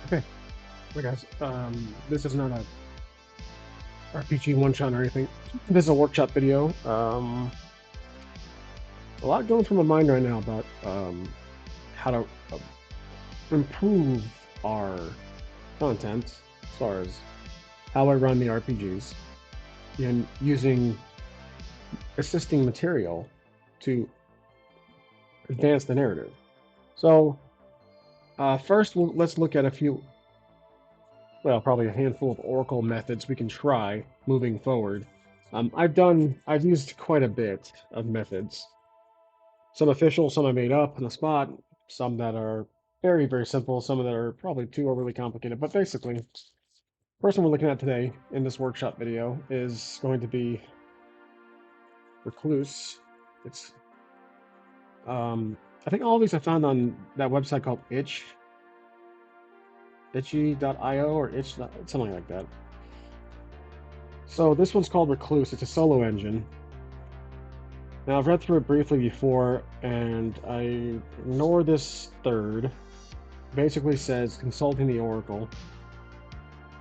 Okay, hey guys, this is not a RPG one shot or anything. This is a workshop video. A lot going through my mind right now about how to improve our content as far as how I run the RPGs and using assisting material to advance the narrative. So first, let's look at a few, well, probably a handful of Oracle methods we can try moving forward. I've used quite a bit of methods. Some official, some I made up on the spot, some that are very, very simple, some that are probably too overly complicated. But basically, first one we're looking at today in this workshop video is going to be Recluse. It's I think all of these I found on that website called itchy.io or something like that. So this one's called Recluse. It's a solo engine. Now I've read through it briefly before, and I ignore this third. Basically says consulting the Oracle.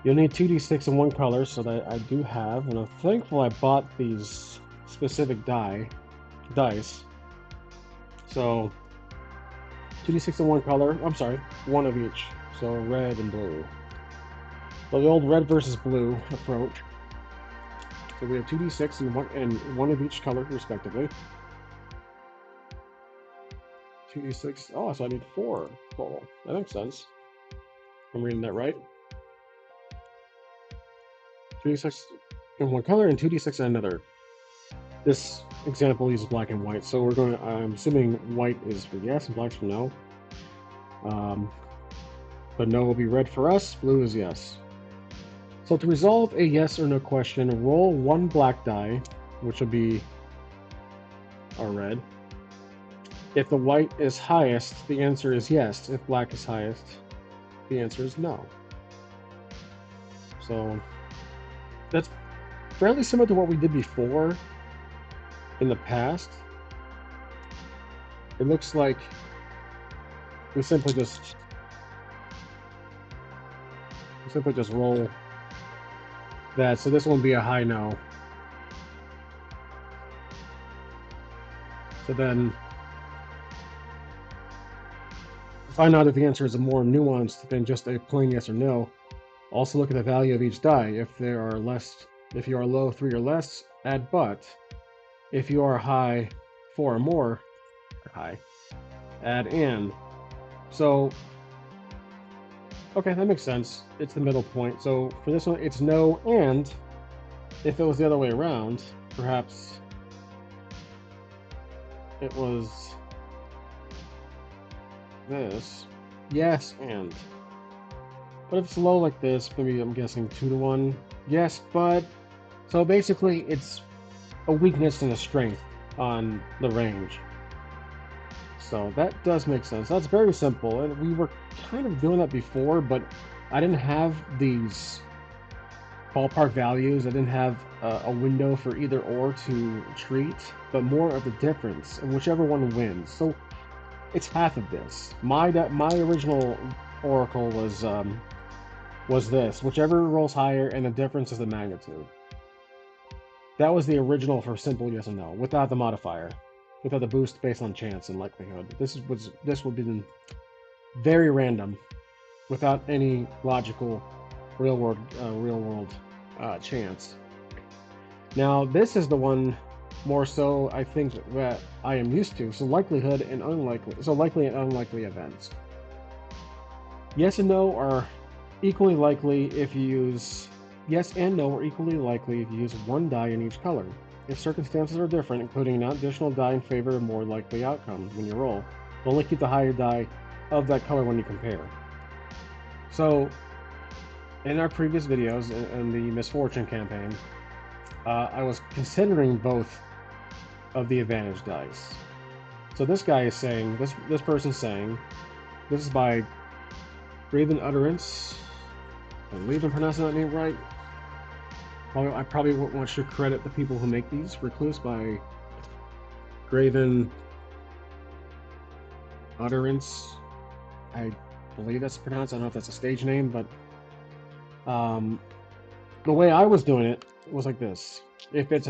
You'll need 2d6 in one color, so that I do have, and I'm thankful I bought these specific dice. So 2d6 in one color. I'm sorry, one of each. So red and blue. So the old red versus blue approach. So we have 2d6 and one of each color, respectively. 2d6. Oh, so I need four total. That makes sense. I'm reading that right. 2d6 in one color and 2d6 in another. This example uses black and white, so we're going to, I'm assuming white is for yes and black's for no. But no will be red for us, blue is yes. So to resolve a yes or no question, roll one black die, which will be our red. If the white is highest, the answer is yes. If black is highest, the answer is no. So that's fairly similar to what we did before in the past. It looks like we simply just roll that. So this will be a high no. So then find out if the answer is more nuanced than just a plain yes or no. Also look at the value of each die. If you are low 3 or less, add but. If you are high 4 or more, high, add and. So, okay, that makes sense. It's the middle point. So for this one, it's no and. If it was the other way around, perhaps it was this. Yes and. But if it's low like this, maybe I'm guessing 2 to 1. Yes, but. So basically, it's a weakness and a strength on the range. So that does make sense. That's very simple, and we were kind of doing that before, but I didn't have these ballpark values. I didn't have a window for either or to treat, but more of the difference, and whichever one wins. So it's half of this. My original oracle was this: whichever rolls higher, and the difference is the magnitude. That was the original for simple yes and no, without the modifier, without the boost based on chance and likelihood. This would be very random, without any logical real world chance. Now this is the one more so I think that I am used to. So likelihood and unlikely. So likely and unlikely events. Yes and no are equally likely if you use yes and no are equally likely if you use one die in each color. If circumstances are different, including an additional die in favor of more likely outcome when you roll, only keep the higher die of that color when you compare. So, in our previous videos in the Misfortune campaign, I was considering both of the advantage dice. So this guy is saying, this person's saying, this is by Raven Utterance. I believe I'm pronouncing that name right. I probably want to credit the people who make these. Recluse by Graven Utterance. I believe that's pronounced. I don't know if that's a stage name, but um, the way I was doing it was like this. If it's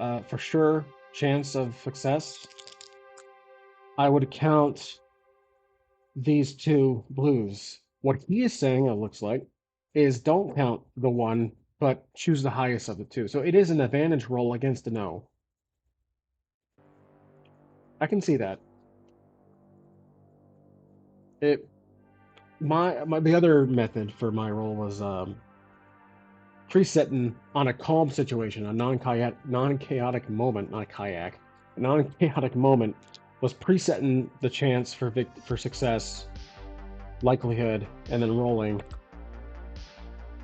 a for sure chance of success, I would count these two blues. What he is saying, it looks like, is don't count the one, but choose the highest of the two. So it is an advantage roll against the no. I can see that. It my the other method for my roll was presetting on a calm situation, a non-chaotic moment, not a kayak, a non-chaotic moment was presetting the chance for success, likelihood, and then rolling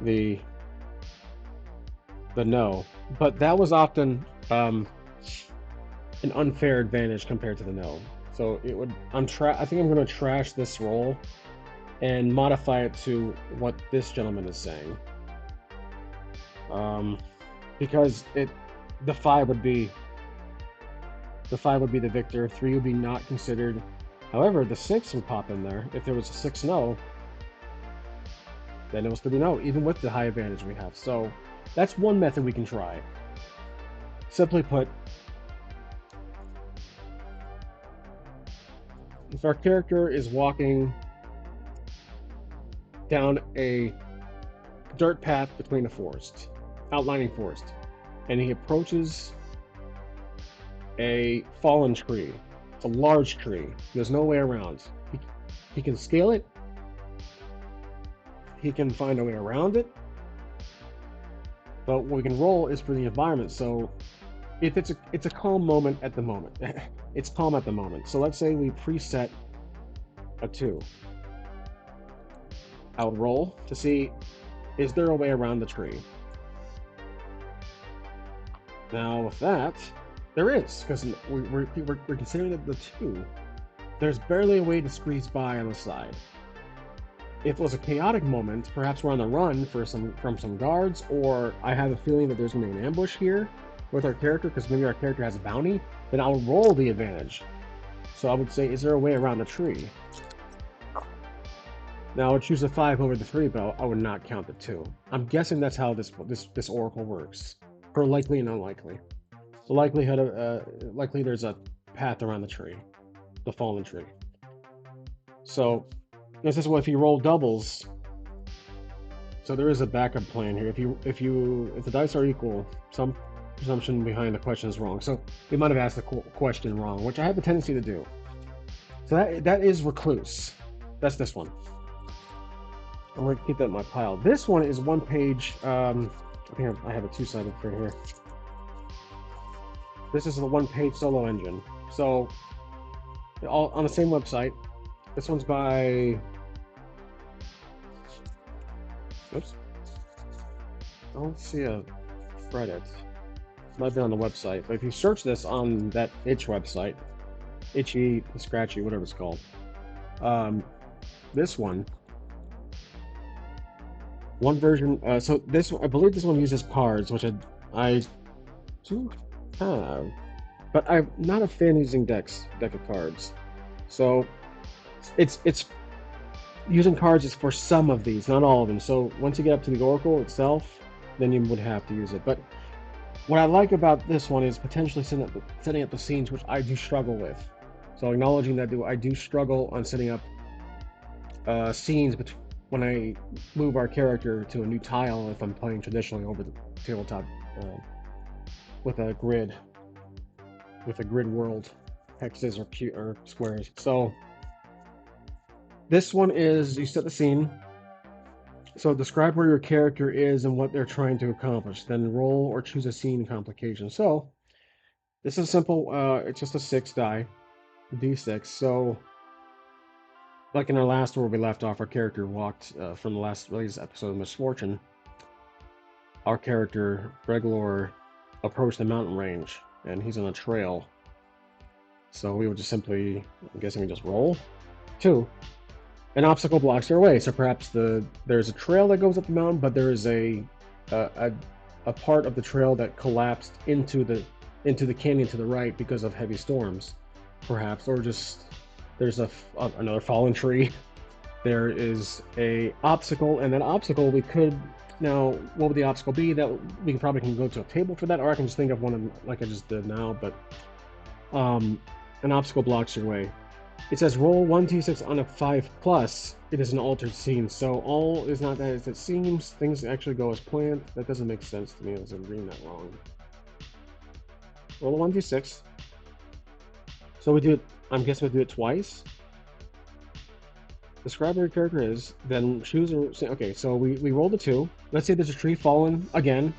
the no. But that was often an unfair advantage compared to the no. So it would I think I'm going to trash this roll and modify it to what this gentleman is saying. Because the five would be the victor, three would be not considered. However, the six would pop in there. If there was a 6 no, then it was 3 no, even with the high advantage we have. So that's one method we can try. Simply put, if our character is walking down a dirt path between a forest, outlining forest, and he approaches a fallen tree. It's a large tree. There's no way around. He can scale it. He can find a way around it. But what we can roll is for the environment. So if it's a calm moment at the moment. It's calm at the moment. So let's say we preset a 2. I would roll to see, is there a way around the tree? Now with that, there is, because we're considering that the 2. There's barely a way to squeeze by on the side. If it was a chaotic moment, perhaps we're on the run from some guards, or I have a feeling that there's going to be an ambush here with our character, because maybe our character has a bounty, then I'll roll the advantage. So I would say, is there a way around the tree? Now I would choose a 5 over the 3, but I would not count the 2. I'm guessing that's how this oracle works, for likely and unlikely. The likelihood of likely there's a path around the tree, the fallen tree. So this is what if you roll doubles. So there is a backup plan here. If the dice are equal, some presumption behind the question is wrong. So we might have asked the question wrong, which I have a tendency to do. So that is Recluse. That's this one. I'm going to keep that in my pile. This one is one page. I think I have a two-sided print here. This is the one-page solo engine. So all on the same website. This one's by. Oops. I don't see a credit. It might be on the website, but if you search this on that itch website, itchy, scratchy, whatever it's called, this one version. So this, I believe this one uses cards, which I do have, but I'm not a fan using deck of cards. So it's using cards is for some of these, not all of them. So once you get up to the Oracle itself, then you would have to use it. But what I like about this one is potentially setting up the scenes, which I do struggle with. So acknowledging that I do struggle on setting up scenes when I move our character to a new tile if I'm playing traditionally over the tabletop with a grid world, hexes or squares. So this one is you set the scene. So describe where your character is and what they're trying to accomplish. Then roll or choose a scene complication. So this is simple. It's just a 6 die, d6. So like in our last where we left off, our character walked from the latest episode of Misfortune. Our character Breglor approached the mountain range, and he's on a trail. So we would just simply, I'm guessing, we just roll 2. An obstacle blocks your way, so perhaps there's a trail that goes up the mountain, but there is a part of the trail that collapsed into the canyon to the right because of heavy storms, perhaps, or just there's another fallen tree. there is a obstacle, and that obstacle we could now. What would the obstacle be? That we can probably can go to a table for that, or I can just think of one like I just did now. But um, an obstacle blocks your way. It says roll 1d6 on a 5 plus. It is an altered scene, so all is not that as it seems. Things actually go as planned. That doesn't make sense to me as I'm reading that wrong. Roll a 1d6. So we do it. I'm guessing we do it twice. Describe where your character is, then choose a. Okay, so we roll the 2. Let's say there's a tree falling again.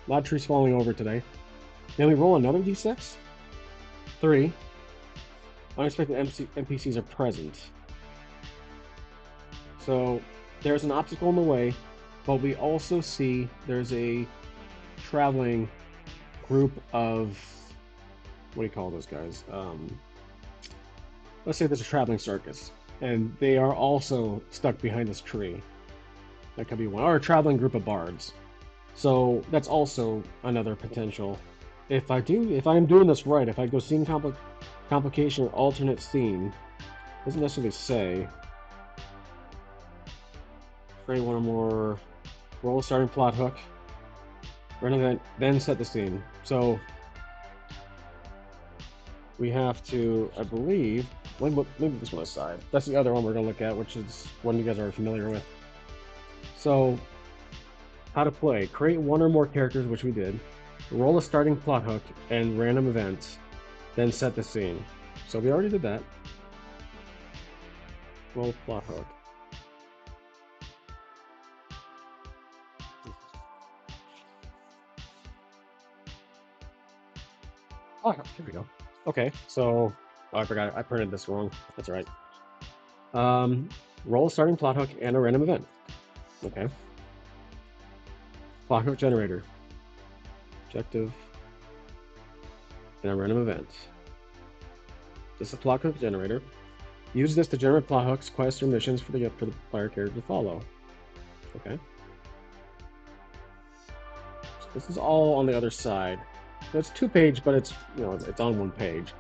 A lot of trees falling over today. Then we roll another d6. 3. Unexpected NPCs are present. So there's an obstacle in the way, but we also see there's a traveling group of, what do you call those guys? Let's say there's a traveling circus, and they are also stuck behind this tree. That could be one, or a traveling group of bards. So that's also another potential. If I'm doing this right, if I go scene complication or alternate scene, doesn't necessarily say. Create one or more. Roll a starting plot hook. Run event, then set the scene. So we have to, I believe, move this one aside. That's the other one we're going to look at, which is one you guys are familiar with. So, how to play. Create one or more characters, which we did. Roll a starting plot hook and random events, then set the scene. So we already did that. Roll plot hook. Oh, here we go. Okay, so I forgot I printed this wrong. That's all right. Roll a starting plot hook and a random event. Okay. Plot hook generator. Objective. And a random event. This is a plot hook generator. Use this to generate plot hooks, quests, or missions for the player character to follow. Okay. So this is all on the other side. So it's 2-page, but it's it's on 1 page.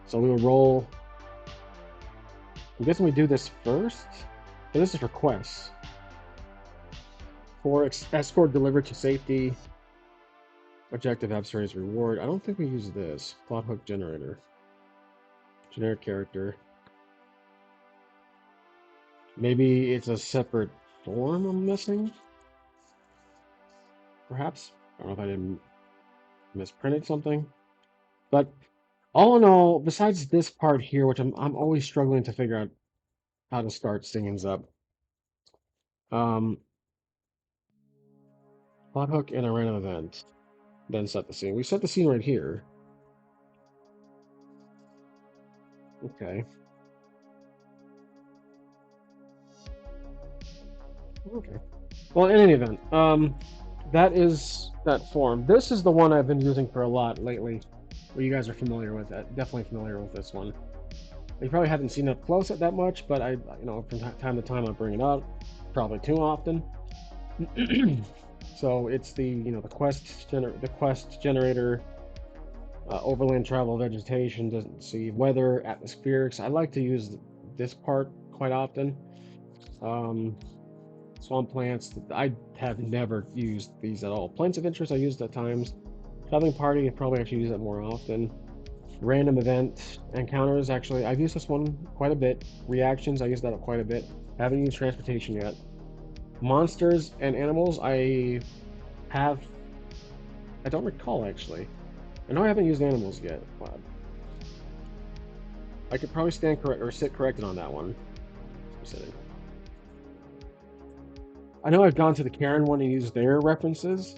So we will roll. I'm guessing we do this first. But this is for quests. For escort delivered to safety. Objective adversary's reward. I don't think we use this. Plot hook generator. Generic character. Maybe it's a separate form I'm missing? Perhaps? I don't know if I didn't misprinted something. But all in all, besides this part here, which I'm always struggling to figure out how to start scenes up. Plot hook and a random event. Then set the scene. We set the scene right here. Okay. Okay. Well, in any event, that is that form. This is the one I've been using for a lot lately. Well, you guys are familiar with that. Definitely familiar with this one. You probably haven't seen it up close at that much, but from time to time I bring it up. Probably too often. So it's the quest generator, overland travel, vegetation, doesn't see weather, atmospherics. I like to use this part quite often. Swamp plants. I have never used these at all. Plants of interest I used at times. Traveling party I probably actually use that more often. Random event encounters. Actually, I've used this one quite a bit. Reactions I use that quite a bit. I haven't used transportation yet. Monsters and animals I don't recall actually. I know I haven't used animals yet. But I could probably stand correct or sit corrected on that one. I know I've gone to the Karen one and used their references.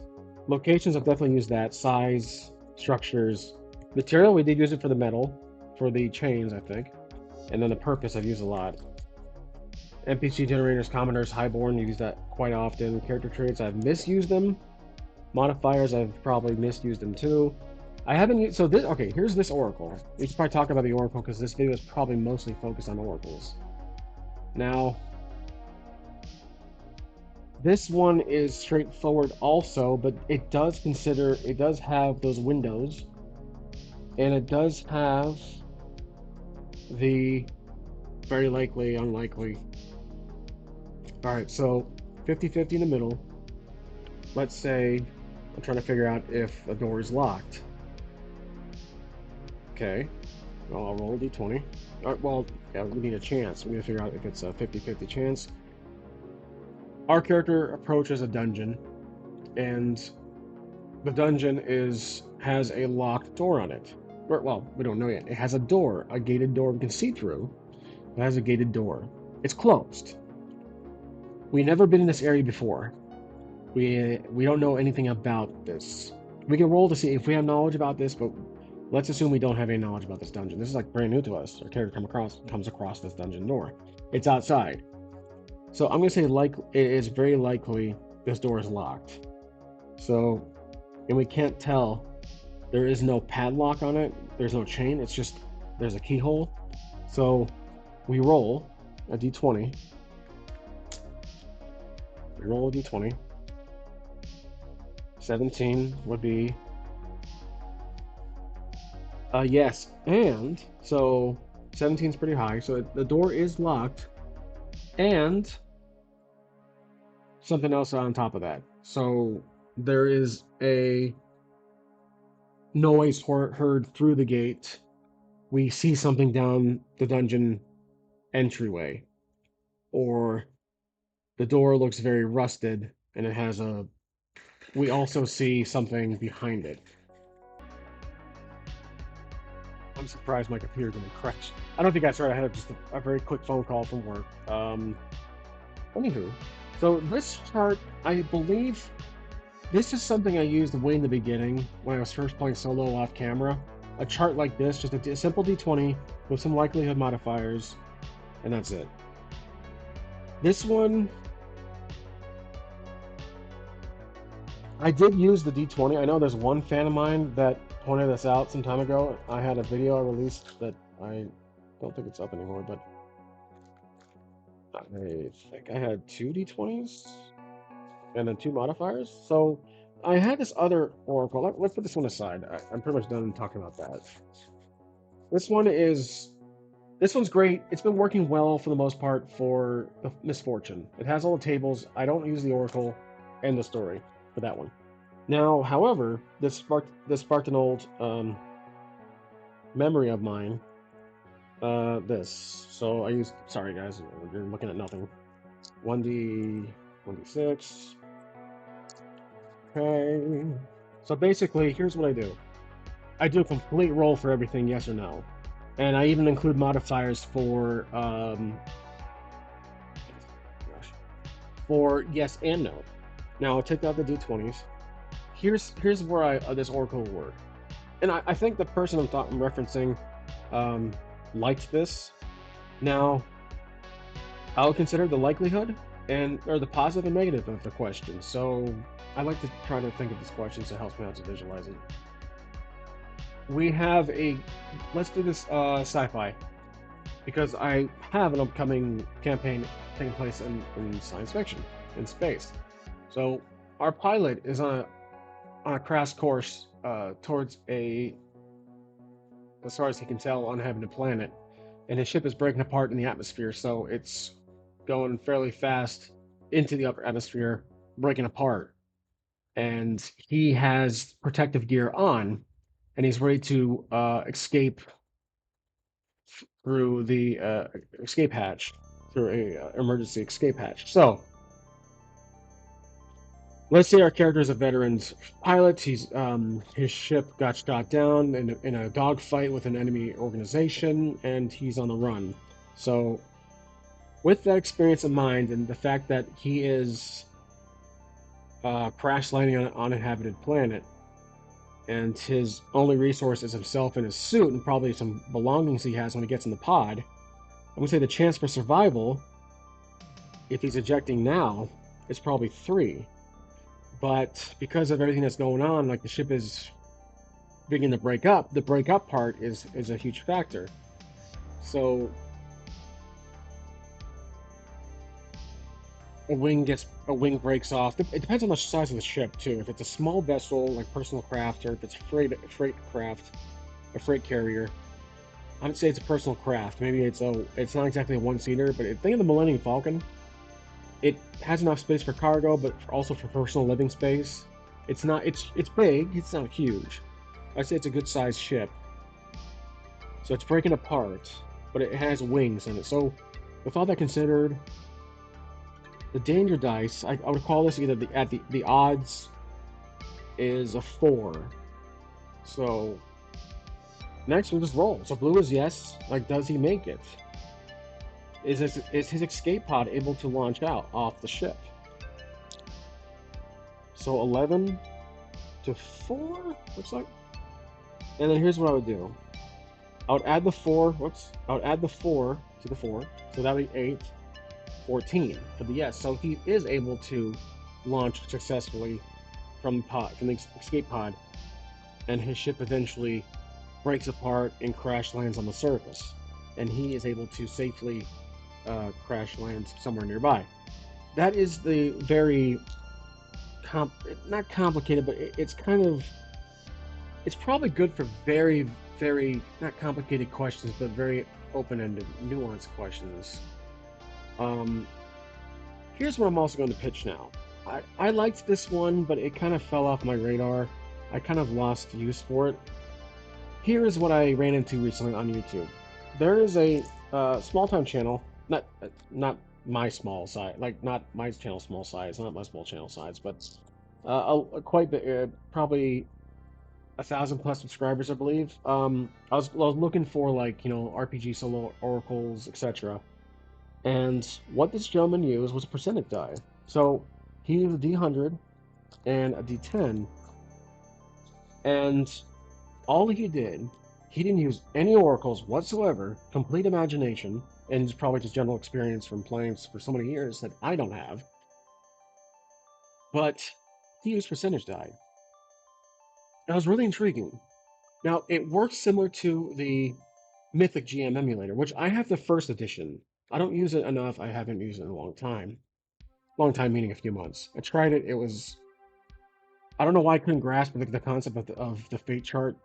Locations I've definitely used that. Size, structures, material we did use it for the metal, for the chains I think, and then the purpose I've used a lot. NPC generators, commoners, highborn, use that quite often. Character traits, I've misused them. Modifiers, I've probably misused them too. I haven't used, so this, okay, here's this oracle. We should probably talk about the oracle because this video is probably mostly focused on oracles. Now, this one is straightforward also, but it does have those windows, and it does have the very likely, unlikely. All right, so 50-50 in the middle. Let's say I'm trying to figure out if a door is locked. Okay, well, I'll roll a d20. All right, well, yeah, we need a chance. We need to figure out if it's a 50-50 chance. Our character approaches a dungeon, and the dungeon has a locked door on it. Or, well, we don't know yet. It has a door, a gated door we can see through. It has a gated door. It's closed. We've never been in this area before. We don't know anything about this. We can roll to see if we have knowledge about this, but let's assume we don't have any knowledge about this dungeon. This is like brand new to us. Our character comes across this dungeon door. It's outside. So I'm gonna say it is very likely this door is locked. So, and we can't tell. There is no padlock on it. There's no chain. It's just there's a keyhole. So we roll a d20. We roll a d20. 17 would be yes, and so 17 is pretty high. So the door is locked, and something else on top of that. So there is a noise heard through the gate. We see something down the dungeon entryway, or the door looks very rusted, and it has a. We also see something behind it. I'm surprised my computer didn't crash. I don't think I started. I had just a very quick phone call from work. Anywho, so this chart, I believe, this is something I used way in the beginning when I was first playing solo off camera. A chart like this, just a simple d20 with some likelihood modifiers, and that's it. This one, I did use the d20. I know there's one fan of mine that pointed this out some time ago. I had a video I released that I don't think it's up anymore, but I think I had two d20s and then two modifiers. So I had this other oracle. Let's put this one aside. I'm pretty much done talking about that. This one is this one's great. It's been working well for the most part for the misfortune. It has all the tables. I don't use the oracle and the story for that one. Now, however, this sparked an old memory of mine. This. So I used. Sorry, guys, you're looking at nothing. 1d6. Okay. So basically, here's what I do. I do a complete roll for everything, yes or no, and I even include modifiers for yes and no. Now I'll take out the d20s. Here's where this oracle will work, and I think the person I'm referencing liked this. Now I'll consider the likelihood or the positive and negative of the question. So I like to try to think of these questions. It helps me out to visualize it. We have let's do this sci-fi, because I have an upcoming campaign taking place in science fiction, in space. So our pilot is on a crash course towards as far as he can tell, uninhabited planet, and his ship is breaking apart in the atmosphere, so it's going fairly fast into the upper atmosphere, breaking apart. And he has protective gear on, and he's ready to escape through the escape hatch, through a emergency escape hatch. So let's say our character is a veteran pilot. His ship got shot down in a dogfight with an enemy organization, and he's on the run. So with that experience in mind, and the fact that he is crash landing on an uninhabited planet, and his only resource is himself and his suit and probably some belongings he has when he gets in the pod, I'm gonna say the chance for survival, if he's ejecting now, is probably 3. But because of everything that's going on, like the ship is beginning to break up, the breakup part is a huge factor. So a wing breaks off. It depends on the size of the ship too. If it's a small vessel like personal craft, or if it's a freight craft, a freight carrier, I would say it's a personal craft. Maybe it's not exactly a one-seater, but think of the Millennium Falcon. It has enough space for cargo, but also for personal living space. It's big. It's not huge. I'd say it's a good sized ship. So it's breaking apart, but it has wings in it. So with all that considered, the danger dice, I would call this either the odds is a 4. So next we'll just roll. So blue is yes. Like, does he make it? Is his escape pod able to launch out off the ship? So 11 to 4 looks like. And then here's what I would do. I would add the 4. Whoops. I would add the 4 to the 4. So that would be 8, 14 for the yes. So he is able to launch successfully from the escape pod, and his ship eventually breaks apart and crash lands on the surface, and he is able to safely crash land somewhere nearby. That is the very not complicated, but it's kind of it's probably good for very not complicated questions, but very open-ended, nuanced questions. Um, Here's what I'm also going to pitch now. I liked this one, but it kind of fell off my radar. I kind of lost use for it. Here is what I ran into recently on YouTube. There is a small town channel, not my small size, like not my channel small size, not my small channel size, but quite probably 1,000+ subscribers, I believe. I was looking for like RPG solo oracles, etc. And what this gentleman used was a percentage die. So he used a D100 and a D10, and all he did, he didn't use any oracles whatsoever, complete imagination, and it's probably just general experience from playing for so many years that I don't have, but he used percentage die. That was really intriguing. Now, it works similar to the Mythic GM emulator, which I have the first edition. I don't use it enough. I haven't used it in a long time. Long time meaning a few months. I tried it. It was I don't know why I couldn't grasp the concept of the fate chart.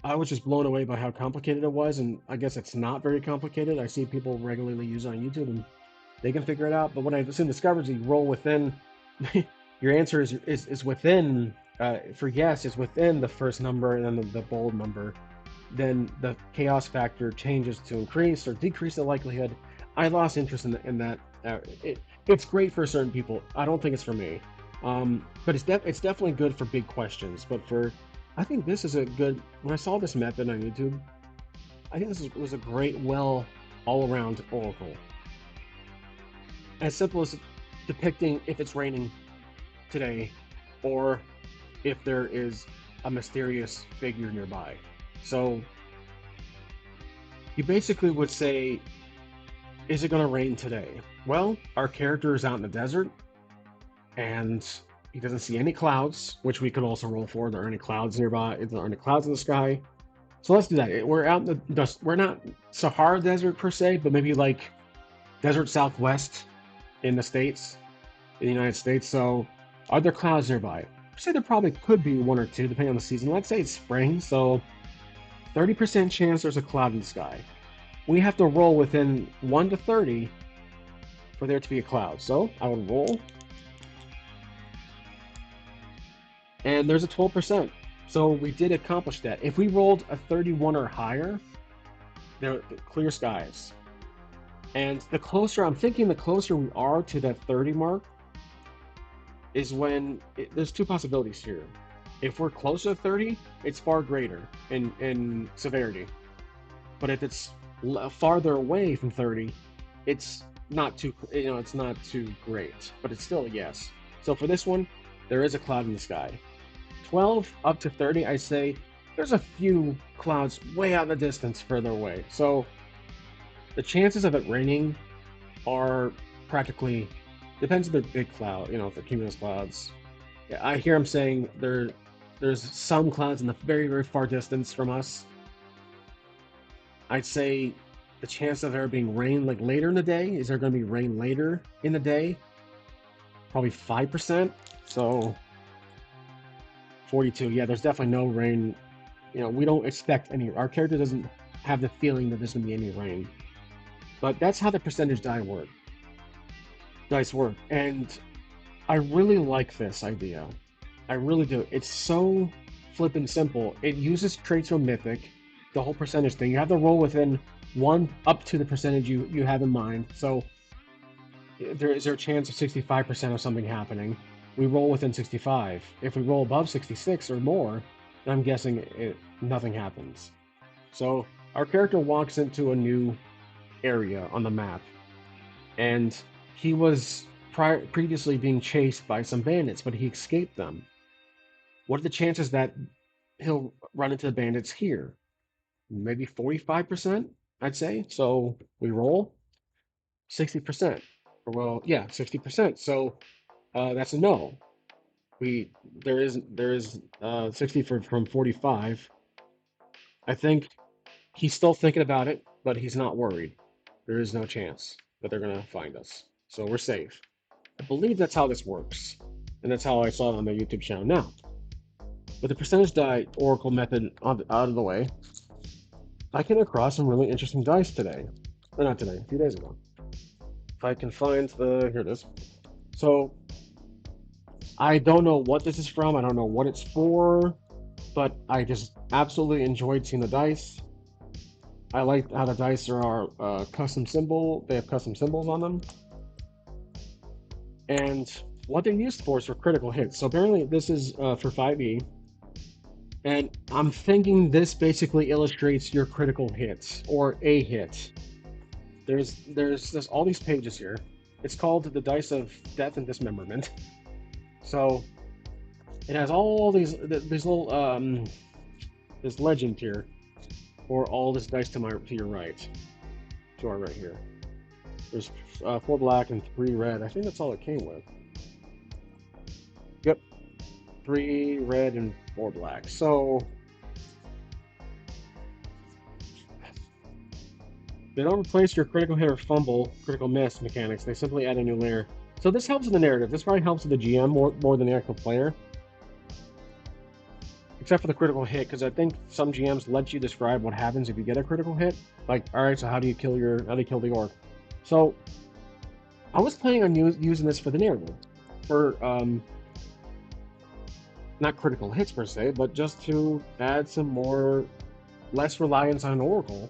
I was just blown away by how complicated it was, and I guess it's not very complicated. I see people regularly use it on YouTube, and they can figure it out. But when I soon discovered you roll within, your answer is within. For yes, is within the first number and then the bold number. Then the chaos factor changes to increase or decrease the likelihood. I lost interest in that. It's great for certain people. I don't think it's for me. But it's definitely good for big questions. But I think this is a good. When I saw this method on YouTube, I think was a great, all around oracle. As simple as depicting if it's raining today, or if there is a mysterious figure nearby. So you basically would say, is it going to rain today? Well, our character is out in the desert, and he doesn't see any clouds, which we could also roll for. There aren't any clouds nearby. There aren't any clouds in the sky. So let's do that. We're out in the dust. We're not Sahara Desert per se, but maybe like desert Southwest in the States, in the United States. So are there clouds nearby? I'd say there probably could be one or two, depending on the season. Let's say it's spring, so 30% chance there's a cloud in the sky. We have to roll within 1 to 30 for there to be a cloud. So I would roll. And there's a 12%. So we did accomplish that. If we rolled a 31 or higher, there clear skies. And the closer, I'm thinking the closer we are to that 30 mark is when, there's two possibilities here. If we're closer to 30, it's far greater in severity. But if it's farther away from 30, it's not too, it's not too great, but it's still a yes. So for this one, there is a cloud in the sky. 12 up to 30, I say there's a few clouds way out in the distance further away. So the chances of it raining are practically, depends on the big cloud, the cumulus clouds. I hear him saying there's some clouds in the very, very far distance from us. I'd say the chance of there being rain like later in the day, is there going to be rain later in the day? Probably 5%. So 42. Yeah, there's definitely no rain. We don't expect any. Our character doesn't have the feeling that there's gonna be any rain. But that's how the percentage dice work, and I really like this idea. I really do. It's so flippin' simple. It uses traits from Mythic, the whole percentage thing. You have to roll within one up to the percentage you have in mind. So is there a chance of 65% of something happening? We roll within 65. If we roll above 66 or more, then I'm guessing nothing happens. So our character walks into a new area on the map, and he was previously being chased by some bandits, but he escaped them. What are the chances that he'll run into the bandits here? Maybe 45%, I'd say. So we roll 60%. Well, yeah, 60%. So that's a no. We there is 60 from 45. I think he's still thinking about it, but he's not worried. There is no chance that they're gonna find us. So we're safe. I believe that's how this works. And that's how I saw it on the YouTube channel. Now, with the percentage die oracle method out of the way, I came across some really interesting dice today. Or not today, a few days ago. If I can find here it is. So, I don't know what this is from, I don't know what it's for, but I just absolutely enjoyed seeing the dice. I like how the dice are custom symbol, they have custom symbols on them. And what they're used for is for critical hits. So apparently this is for 5e, and I'm thinking this basically illustrates your critical hits or a hit. There's all these pages here. It's called the Dice of Death and Dismemberment. So it has all these little this legend here for all this dice to your right, to our right here. There's 4 black and 3 red. I think that's all it came with. Yep, 3 red and 4 black. So they don't replace your critical hit or fumble, critical miss mechanics. They simply add a new layer. So this helps with the narrative. This probably helps with the GM more than the actual player. Except for the critical hit, because I think some GMs let you describe what happens if you get a critical hit. Like, all right, so how do you kill the orc? So I was planning on using this for the narrative, for not critical hits per se, but just to add some more, less reliance on an oracle,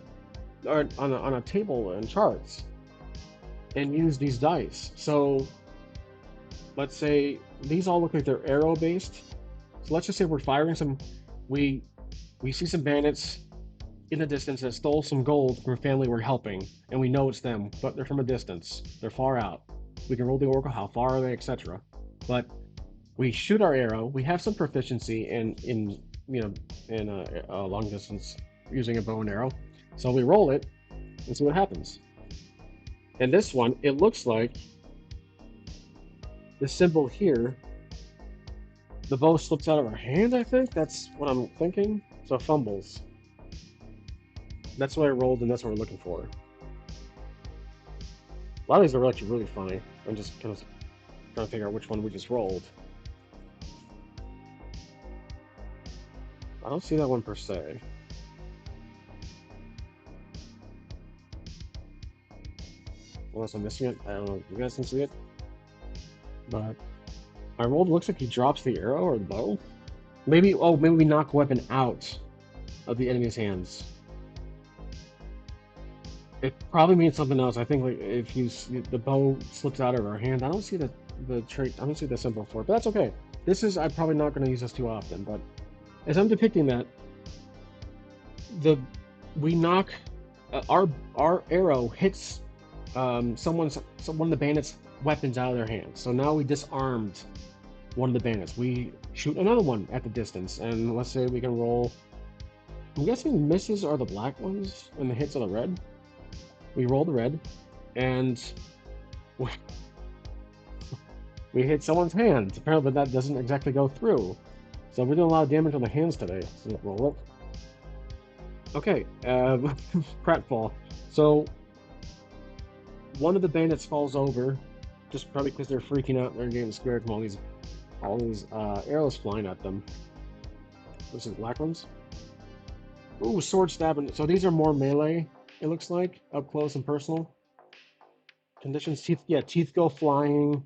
or on a table and charts, and use these dice. So let's say these all look like they're arrow based. So let's just say we're firing some, we see some bandits in the distance that stole some gold from a family we're helping, and we know it's them, but they're from a distance. They're far out. We can roll the oracle, how far are they, etc. But we shoot our arrow. We have some proficiency in long distance using a bow and arrow. So we roll it and see what happens. And this one, it looks like the symbol here, the bow slips out of our hand, I think. That's what I'm thinking. So fumbles. That's what I rolled, and that's what we're looking for. A lot of these are actually really funny. I'm just kind of trying to figure out which one we just rolled. I don't see that one per se. Unless I'm missing it. I don't know if you guys can see it. But I rolled, looks like he drops the arrow or the bow. Maybe we knock weapon out of the enemy's hands. It probably means something else. I think like if the bow slips out of our hand. I don't see the trait. I don't see the symbol for it, but that's okay. I'm probably not going to use this too often, but as I'm depicting that, we knock our arrow hits one of the bandits' weapons out of their hands. So now we disarmed one of the bandits. We shoot another one at the distance, and let's say we can roll. I'm guessing misses are the black ones, and the hits are the red. We roll the red, and we hit someone's hands. Apparently, that doesn't exactly go through. So we're doing a lot of damage on the hands today. So roll it. Okay, pratfall. So one of the bandits falls over, just probably because they're freaking out. They're getting scared from all these arrows flying at them. This is black ones. Ooh, sword stabbing. So these are more melee, it looks like, up close and personal. Conditions, teeth, yeah, teeth go flying,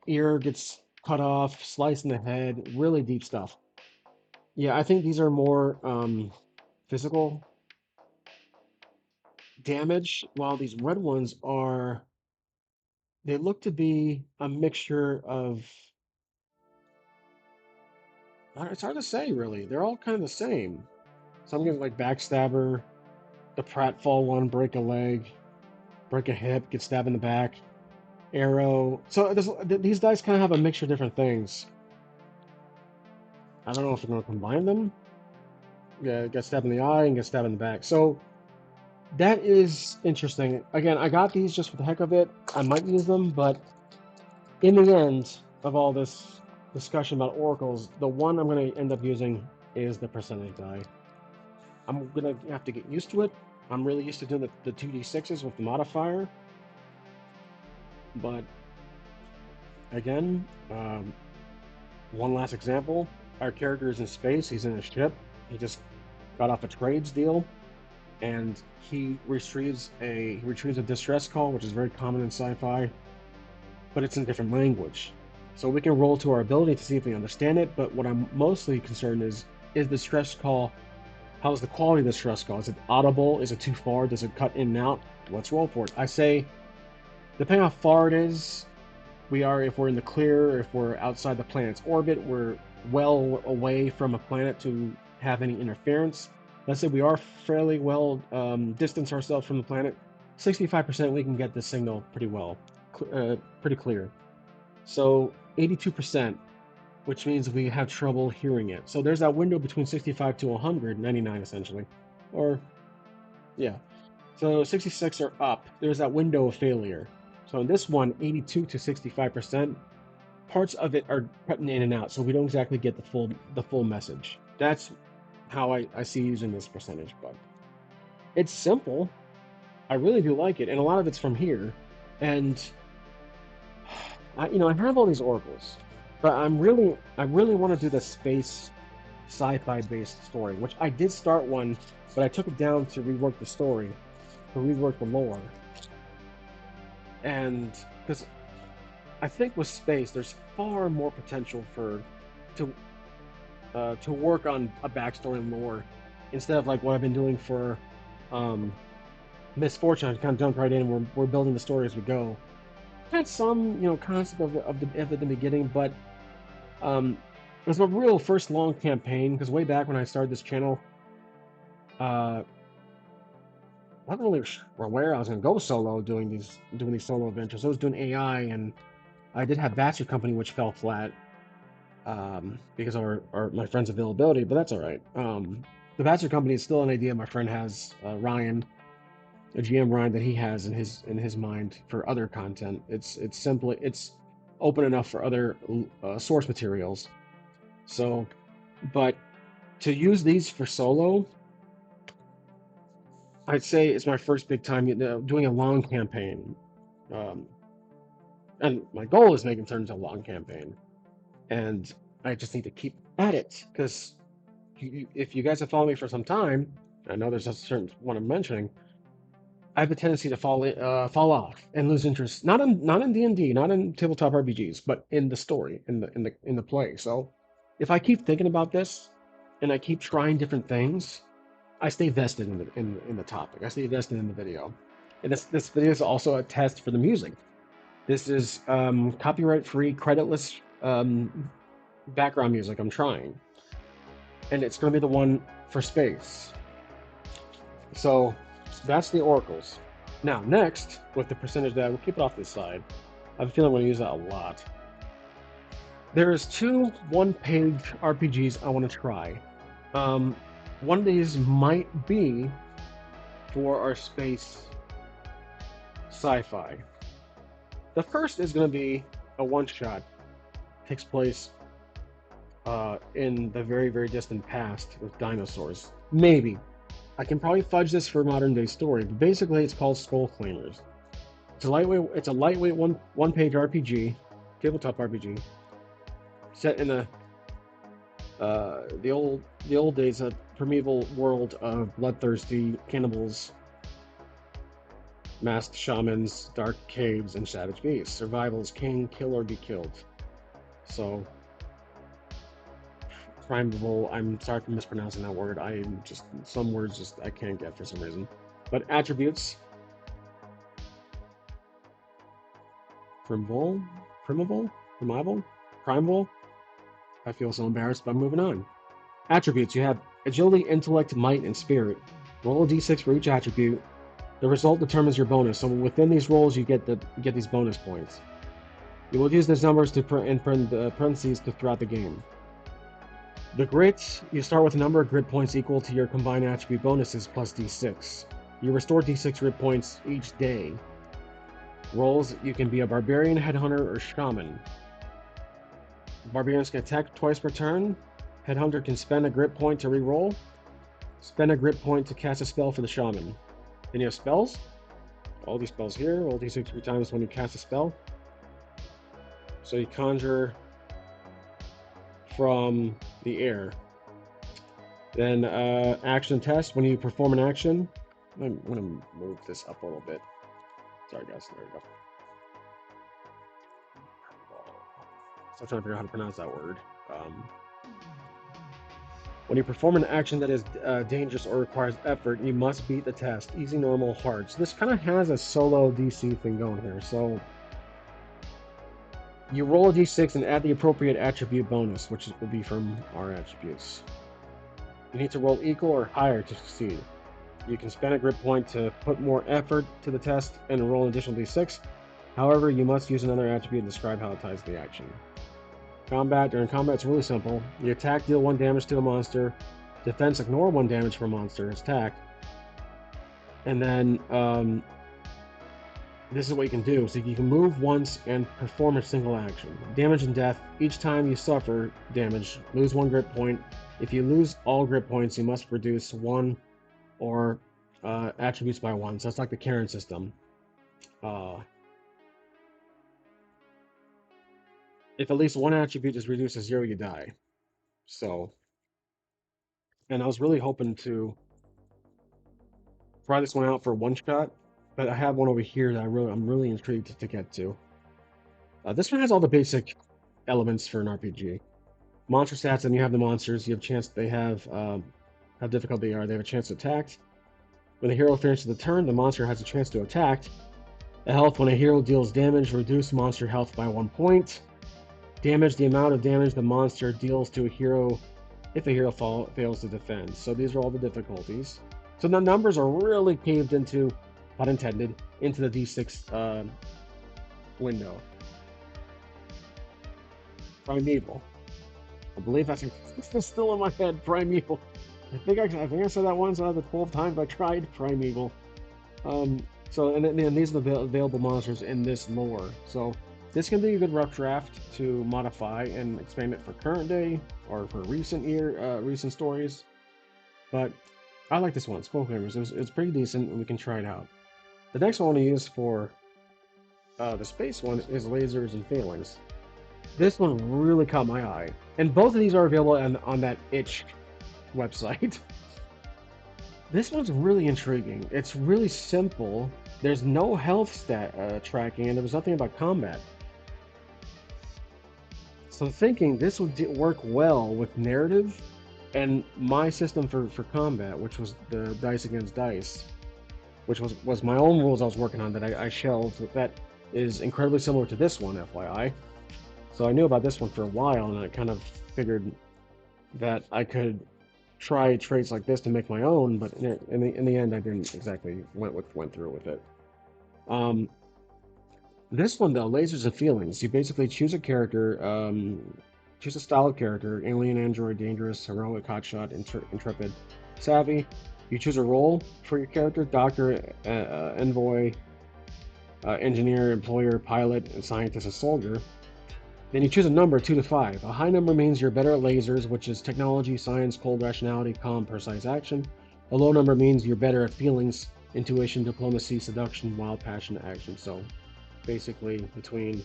ear gets cut off, slice in the head, really deep stuff. Yeah, I think these are more physical damage, while these red ones are, they look to be a mixture of, it's hard to say really. They're all kind of the same. Some get like backstabber, the pratfall one, break a leg, break a hip, get stabbed in the back, arrow. So these dice kind of have a mixture of different things. I don't know if we're going to combine them. Yeah, get stabbed in the eye and get stabbed in the back. So that is interesting. Again, I got these just for the heck of it. I might use them, but in the end of all this discussion about oracles, the one I'm going to end up using is the percentage die. I'm going to have to get used to it. I'm really used to doing the 2d6s with the modifier. But again, one last example. Our character is in space. He's in a ship. He just got off a trades deal, and he retrieves a distress call, which is very common in sci-fi, but it's in a different language. So we can roll to our ability to see if we understand it. But what I'm mostly concerned is the distress call. How's the quality of the distress call? Is it audible? Is it too far? Does it cut in and out? Let's roll for it. I say, depending on how far it is, if we're in the clear, if we're outside the planet's orbit, we're well away from a planet to have any interference. Let's say we are fairly well distance ourselves from the planet. 65% we can get this signal pretty well, pretty clear. So 82%, which means we have trouble hearing it. So there's that window between 65 to 100, 99 essentially. Or, yeah. So 66 or up, there's that window of failure. So in this one, 82 to 65%, parts of it are cutting in and out, so we don't exactly get the full message. That's how I see using this percentage, but it's simple. I really do like it, and a lot of it's from here. And I have all these oracles, but I really want to do the space sci-fi based story, which I did start one, but I took it down to rework the story, to rework the lore, and because I think with space, there's far more potential to work on a backstory and lore instead of like what I've been doing for Misfortune. I kind of jumped right in. We're building the story as we go. Had some concept of the beginning, but it was a real first long campaign because way back when I started this channel, I wasn't really aware I was going to go solo doing these solo adventures. I was doing AI, and I did have Bachelor Company, which fell flat because of my friend's availability, but that's all right. The Bachelor Company is still an idea my friend has, Ryan, a GM Ryan, that he has in his mind for other content. It's open enough for other source materials. So, but to use these for solo, I'd say it's my first big time doing a long campaign. And my goal is making it turn into a long campaign. And I just need to keep at it, because if you guys have followed me for some time, I know there's a certain one I'm mentioning. I have a tendency to fall off and lose interest, not in D&D, not in tabletop RPGs, but in the story, in the play. So if I keep thinking about this and I keep trying different things, I stay vested in the topic. I stay vested in the video. And this video is also a test for the music. This is copyright-free, creditless background music I'm trying. And it's going to be the one for space. So that's the oracles. Now, next, with the percentage that we'll keep it off this side. I have a feeling I'm going to use that a lot. There's 2 one-page RPGs I want to try. One of these might be for our space sci-fi. The first is going to be a one-shot. Takes place in the very, very distant past with dinosaurs. Maybe. I can probably fudge this for modern day story, but basically it's called Skull Claimers. It's a lightweight one page RPG, tabletop RPG, set in a The old days, a primeval world of bloodthirsty cannibals, masked shamans, dark caves, and savage beasts. Survival is king, kill or be killed. So, primeval. I'm sorry for mispronouncing that word. I'm just some words just I can't get for some reason. But attributes: primeval, primeval, primeval, primeval. I feel so embarrassed, but I'm moving on. Attributes: you have agility, intellect, might, and spirit. Roll a d6 for each attribute. The result determines your bonus. So within these rolls, you get these bonus points. You will use these numbers in parentheses throughout the game. The grit: you start with a number of grit points equal to your combined attribute bonuses plus d6. You restore d6 grit points each day. Rolls: you can be a barbarian, headhunter, or shaman. Barbarians can attack twice per turn. Headhunter can spend a grit point to reroll. Spend a grit point to cast a spell for the shaman. Then you have spells. All these spells here. Roll d6 3 times when you cast a spell. So you conjure from the air. Then action test. When you perform an action, I'm going to move this up a little bit. Sorry guys, there we go. Still trying to figure out how to pronounce that word. When you perform an action that is dangerous or requires effort, you must beat the test. Easy, normal, hard. So this kind of has a solo DC thing going here. So you roll a d6 and add the appropriate attribute bonus, which will be from our attributes. You need to roll equal or higher to succeed. You can spend a grit point to put more effort to the test and roll an additional d6. However, you must use another attribute to describe how it ties to the action. Combat. During combat, it's really simple. You attack, deal 1 damage to a monster. Defense, ignore 1 damage for a monster. It's attack. And then this is what you can do. So you can move once and perform a single action. Damage and death. Each time you suffer damage, lose 1 grit point. If you lose all grit points, you must reduce 1 or attributes by 1. So that's like the Karen system. If at least 1 attribute is reduced to 0, you die. So, and I was really hoping to try this one out for one shot, but I have one over here that I'm really intrigued to get to. This one has all the basic elements for an RPG. Monster stats, and you have the monsters. You have a chance. They have how difficult they are. They have a chance to attack. When the hero finishes the turn, the monster has a chance to attack. The health: when a hero deals damage, reduce monster health by 1 point. Damage: the amount of damage the monster deals to a hero if a hero fails to defend. So these are all the difficulties. So the numbers are really caved into, not intended, into the d6 window. Primeval. I believe that's still in my head. Primeval. I think I said that once out of the 12 times I tried. Primeval. So and these are the available monsters in this lore. So this can be a good rough draft to modify and expand it for current day or for recent stories. But I like this one, Smoke Rivers. It's pretty decent, and we can try it out. The next one I want to use for the space one is Lasers and Failings. This one really caught my eye, and both of these are available on that itch website. This one's really intriguing. It's really simple. There's no health stat tracking, and there was nothing about combat. So I'm thinking this would work well with narrative and my system for combat, which was the dice against dice, which was my own rules I was working on that I shelved. That is incredibly similar to this one, FYI. So I knew about this one for a while, and I kind of figured that I could try traits like this to make my own, but in the end, I didn't exactly went through with it. This one, though, Lasers and Feelings. You basically choose a character, choose a style of character: alien, android, dangerous, heroic, hotshot, intrepid, savvy. You choose a role for your character: doctor, envoy, engineer, employer, pilot, and scientist, and soldier. Then you choose a number, 2 to 5. A high number means you're better at lasers, which is technology, science, cold rationality, calm, precise action. A low number means you're better at feelings, intuition, diplomacy, seduction, wild passion, action. So basically, between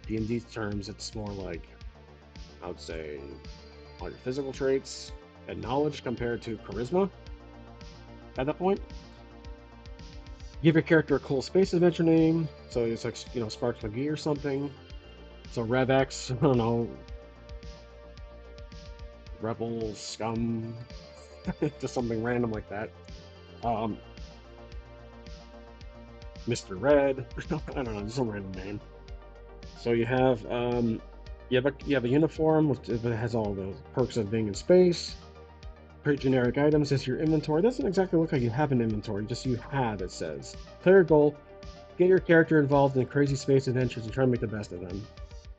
D&D terms, it's more like, I would say, all your physical traits and knowledge compared to charisma at that point. Give your character a cool space adventure name, so it's like Sparks McGee or something. So RevX, I don't know, Rebel Scum, just something random like that. Um, Mr. Red, I don't know, just some random name. So you have a uniform which has all the perks of being in space. Create generic items as your inventory. It doesn't exactly look like you have an inventory, just you have, it says. Player goal, get your character involved in crazy space adventures and try to make the best of them.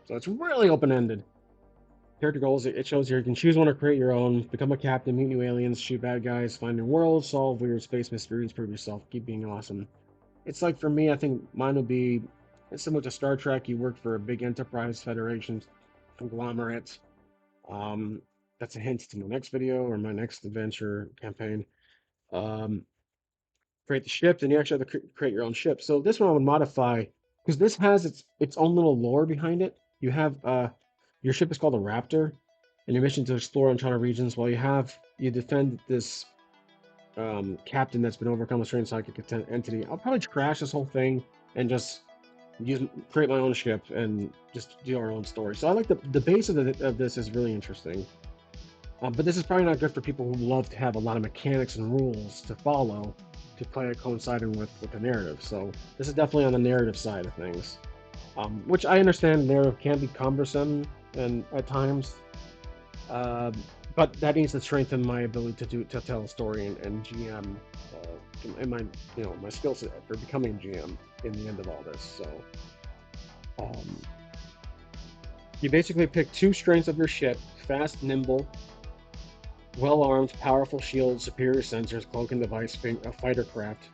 So it's really open-ended. Character goals, it shows here you can choose one or create your own, become a captain, meet new aliens, shoot bad guys, find new worlds, solve weird space mysteries, prove yourself, keep being awesome. It's like for me, I think mine would be it's similar to Star Trek. You work for a big enterprise federation conglomerate. Um, that's a hint to my next video or my next adventure campaign. Um, Create the ship, then you actually have to create your own ship. So this one I would modify because this has its own little lore behind it. You have your ship is called a Raptor, and your mission to explore uncharted regions. While you defend this captain that's been overcome with strange psychic entity. I'll probably crash this whole thing and just create my own ship and just do our own story. So I like the base of this is really interesting. But this is probably not good for people who love to have a lot of mechanics and rules to follow to play it coinciding with the narrative. So this is definitely on the narrative side of things, which I understand narrative can be cumbersome and at times, uh, but that needs to strengthen my ability to tell a story and GM, and my my skill set for becoming GM in the end of all this. So um, you basically pick two strengths of your ship: fast, nimble, well armed, powerful shield, superior sensors, cloak and device, a fighter craft.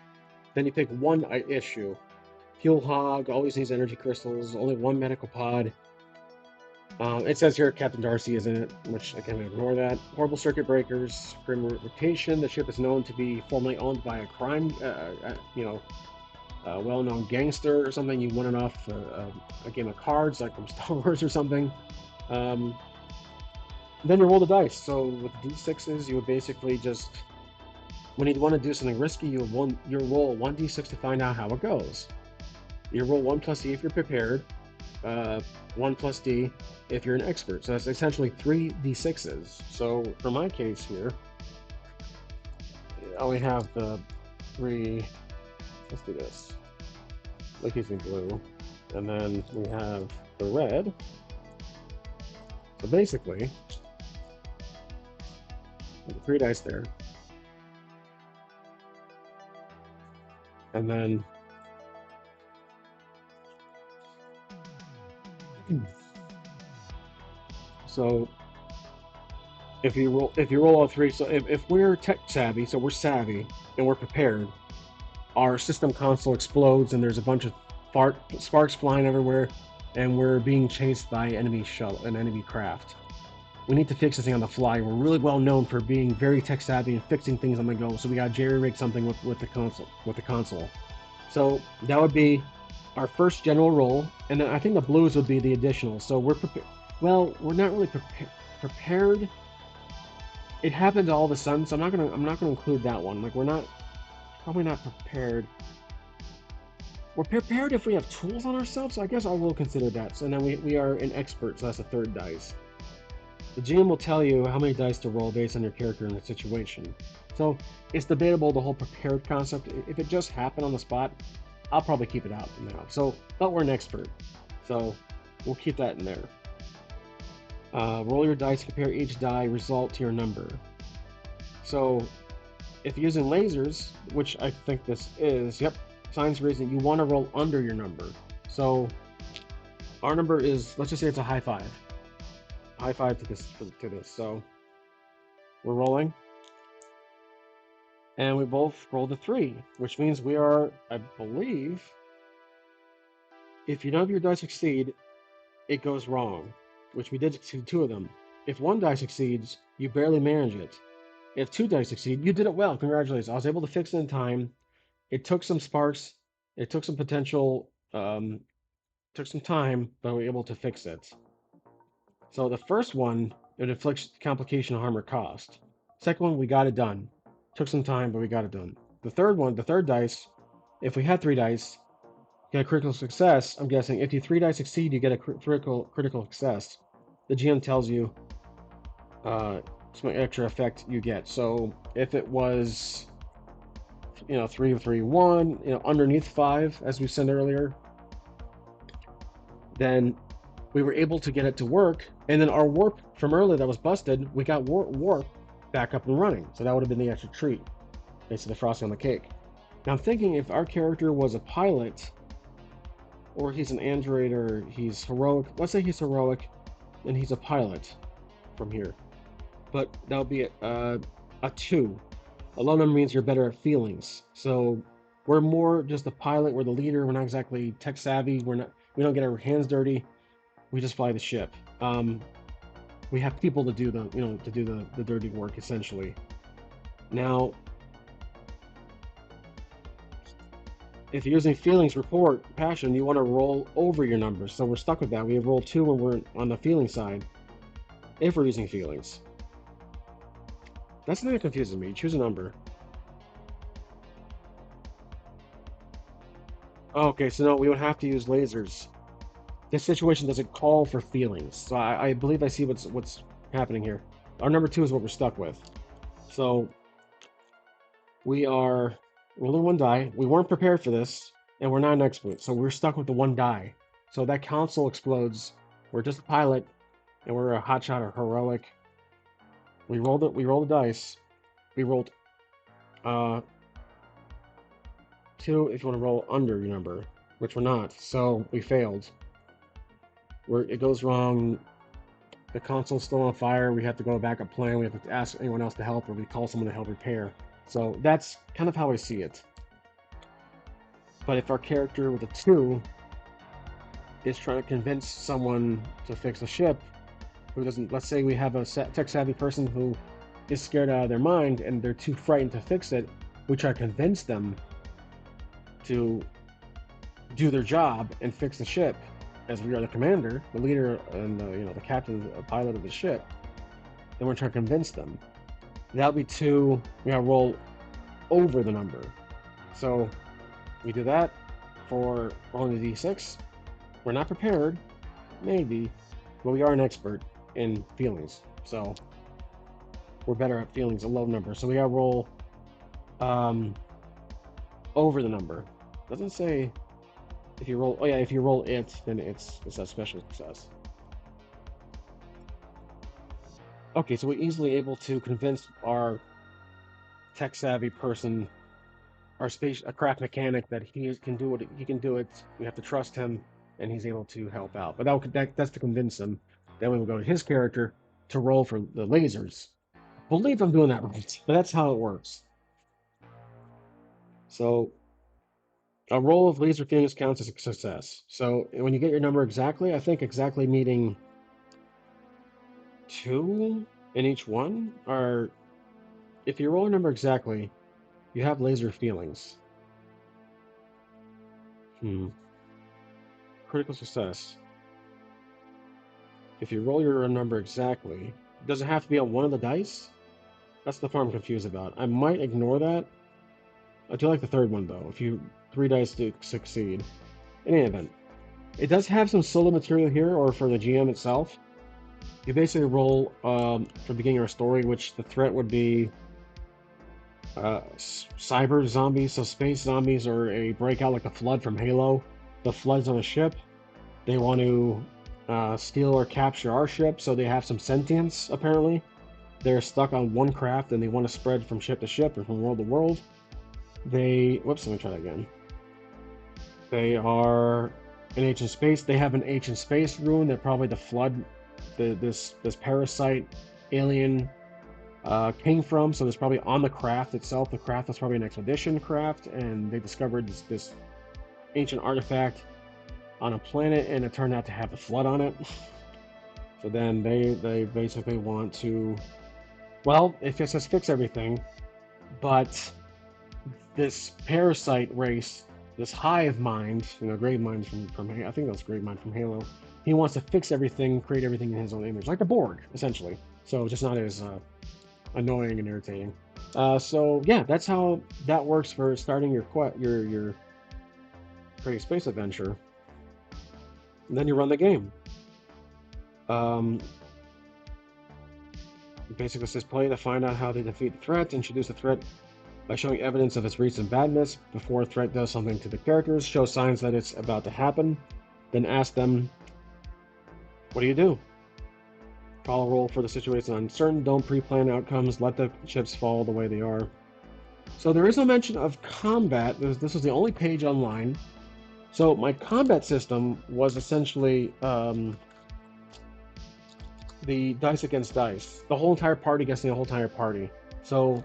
Then you pick one issue. Fuel hog, always needs energy crystals, only one medical pod. It says here Captain Darcy is in it, which I can ignore that. Horrible circuit breakers, grim reputation. The ship is known to be formerly owned by a crime, a well-known gangster or something. You won it off a game of cards, like from Star Wars or something. Um, then you roll the dice. So with d6s, you would basically just when you want to do something risky, you roll 1d6 to find out how it goes. You roll 1 plus d if you're prepared, uh, 1 plus d if you're an expert. So that's essentially 3d6s. So for my case here, I only have the 3. Let's do this. Like using blue. And then we have the red. So basically, 3 dice there. And then so if you roll all 3, so if we're tech savvy, so we're savvy and we're prepared, our system console explodes and there's a bunch of sparks flying everywhere, and we're being chased by an enemy craft. We need to fix this thing on the fly. We're really well known for being very tech savvy and fixing things on the go. So we got jerry rig something with the console. So that would be our first general roll, and then I think the blues would be the additional. So we're prepared. Well, we're not really prepared. It happens all of a sudden, so I'm not gonna include that one. Like we're not probably not prepared. We're prepared if we have tools on ourselves, so I guess I will consider that. So now we are an expert, so that's a third dice. The GM will tell you how many dice to roll based on your character and the situation. So it's debatable, the whole prepared concept. If it just happened on the spot, I'll probably keep it out from now. So, but we're an expert, so we'll keep that in there. Roll your dice, compare each die result to your number. So if you're using lasers, which I think this is, yep, science reason, you want to roll under your number. So our number is, let's just say it's a high 5. High 5 to this. So we're rolling, and we both rolled a 3, which means we are, I believe, if none of your dice succeed, it goes wrong, which we did succeed 2 of them. If 1 die succeeds, you barely manage it. If 2 dice succeed, you did it well. Congratulations. I was able to fix it in time. It took some sparks. It took some potential. Took some time, but we were able to fix it. So the first one It inflicts complication, harm, or cost. Second one, we got it done. Took some time, but we got it done. The third one, the third dice, if we had 3 dice, get a critical success. I'm guessing if you 3 dice succeed, you get a critical success. The GM tells you some extra effect you get. So if it was, 3 3 1, underneath 5, as we said earlier, then we were able to get it to work, and then our warp from earlier that was busted, we got warp back up and running. So that would have been the extra treat. It's the frosting on the cake. Now I'm thinking if our character was a pilot, or he's an android, or he's heroic. Let's say he's heroic, and he's a pilot from here. But that would be a 2. A low number means you're better at feelings. So we're more just a pilot. We're the leader. We're not exactly tech savvy. We don't get our hands dirty. We just fly the ship. We have people to do the dirty work essentially. Now, if you're using feelings, report, passion, you want to roll over your numbers. So we're stuck with that. We have roll 2 when we're on the feeling side. If we're using feelings. That's the thing that confuses me. Choose a number. Oh, okay, so no, we would have to use lasers. This situation doesn't call for feelings. So I believe I see what's happening here. Our number 2 is what we're stuck with. So we are rolling 1 die. We weren't prepared for this, and we're not an expert, so we're stuck with the 1 die. So that console explodes. We're just a pilot, and we're a hotshot or heroic. We rolled it. We rolled the dice. We rolled 2 if you want to roll under your number, which we're not. So we failed. It goes wrong. The console's still on fire. We have to go back up plan. We have to ask anyone else to help, or we call someone to help repair. So that's kind of how I see it. But if our character with a 2 is trying to convince someone to fix the ship, who doesn't, let's say we have a tech-savvy person who is scared out of their mind and they're too frightened to fix it, we try to convince them to do their job and fix the ship, as we are the commander, the leader, and the captain, the pilot of the ship. Then we're trying to convince them. That'll be 2. We gotta roll over the number. So we do that for rolling the d6. We're not prepared, maybe, but we are an expert in feelings. So we're better at feelings, a low number. So we gotta roll over the number. Doesn't say if you roll. Oh yeah, if you roll it, then it's a special success. Okay, so we're easily able to convince our tech-savvy person, a craft mechanic, that he can do it. He can do it. We have to trust him, and he's able to help out. But that's to convince him. Then we will go to his character to roll for the lasers. I believe I'm doing that right, but that's how it works. So a roll of laser feelings counts as a success. So when you get your number exactly, I think exactly meaning 2 in each one, or if you roll a number exactly, you have laser feelings. Critical success. If you roll your number exactly, does it have to be on one of the dice? That's the part I'm confused about. I might ignore that. I do like the third one, though. If you 3 dice to succeed. In any event, it does have some solo material here, or for the GM itself. You basically roll for the beginning of our story, which the threat would be cyber zombies, so space zombies, or a breakout like a flood from Halo. The flood's on a ship. They want to steal or capture our ship, so they have some sentience, apparently. They're stuck on one craft, and they want to spread from ship to ship, or from world to world. Whoops, let me try that again. They are in ancient space. They have an ancient space rune that probably the flood, this parasite alien came from. So it's probably on the craft itself. The craft was probably an expedition craft, and they discovered this ancient artifact on a planet, and it turned out to have the flood on it. So then they basically want to, well, it says fix everything, but this parasite race this hive mind, Grave Mind from I think that's Grave Mind from Halo. He wants to fix everything, create everything in his own image, like the Borg, essentially. So just not as annoying and irritating. So yeah, that's how that works for starting your creating space adventure. And then you run the game. Um, it basically says play to find out how they defeat the threat, introduce the threat by showing evidence of its recent badness before a threat does something to the characters, show signs that it's about to happen, then ask them, what do you do? Call a roll for the situation uncertain, don't pre-plan outcomes, let the chips fall the way they are. So there is no mention of combat. This was the only page online. So my combat system was essentially the dice against dice. The whole entire party against the whole entire party. So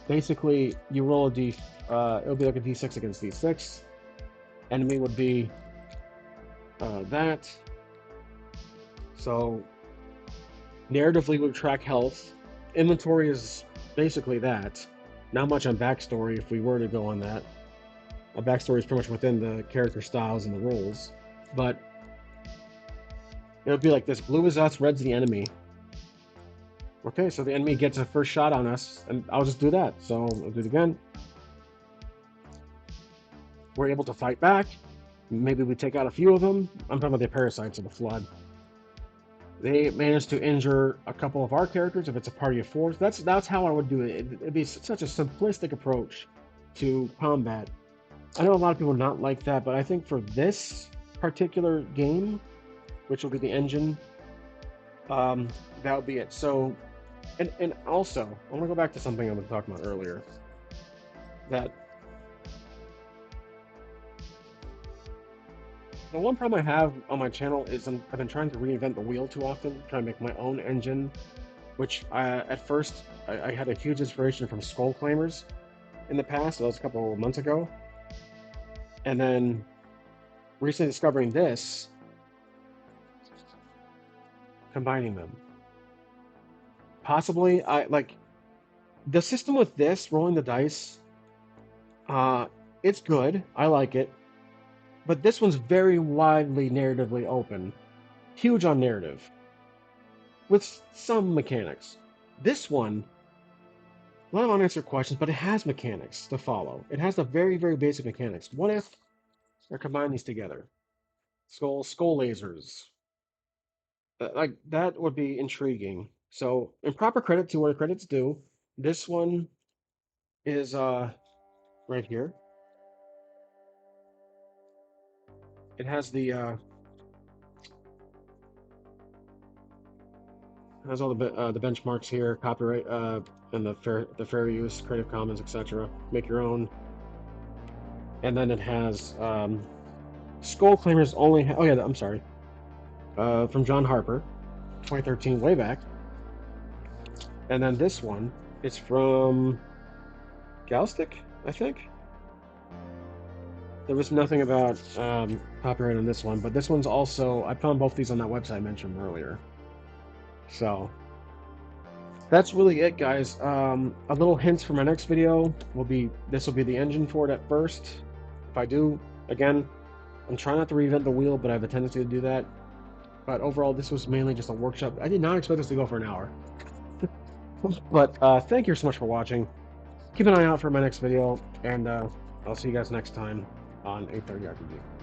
basically, you roll a d. It'll be like a d6 against d6. Enemy would be that. So narratively, we would track health. Inventory is basically that. Not much on backstory if we were to go on that. A backstory is pretty much within the character styles and the roles. But it would be like this: blue is us, red's the enemy. Okay, so the enemy gets a first shot on us, and I'll just do that. So I'll do it again. We're able to fight back. Maybe we take out a few of them. I'm talking about the parasites of the flood. They managed to injure a couple of our characters if it's a party of four. That's how I would do it. It'd be such a simplistic approach to combat. I know a lot of people not like that, but I think for this particular game, which will be the engine, that would be it. So, and also, I want to go back to something I was talking about earlier. That the one problem I have on my channel is I've been trying to reinvent the wheel too often, trying to make my own engine, which at first I had a huge inspiration from Skull Claimers in the past. That was a couple of months ago. And then recently discovering this, combining them. Possibly, I like the system with this, rolling the dice. It's good. I like it. But this one's very widely narratively open. Huge on narrative. With some mechanics. This one, a lot of unanswered questions, but it has mechanics to follow. It has the very, very basic mechanics. What if I combine these together? Skull lasers. Like that would be intriguing. So, in proper credit to where credit's due, this one is right here. It has all the benchmarks here, copyright and the fair use, Creative Commons, etc. Make your own. And then it has Skull Claimers only. Oh yeah, I'm sorry. From John Harper, 2013, way back. And then this one is from Galstick, I think. There was nothing about copyright on this one, but this one's also, I found both these on that website I mentioned earlier. So that's really it, guys. A little hints for my next video will be, this will be the engine for it at first. If I do, again, I'm trying not to reinvent the wheel, but I have a tendency to do that. But overall, this was mainly just a workshop. I did not expect this to go for an hour. But thank you so much for watching. Keep an eye out for my next video, and I'll see you guys next time on 830 RPG.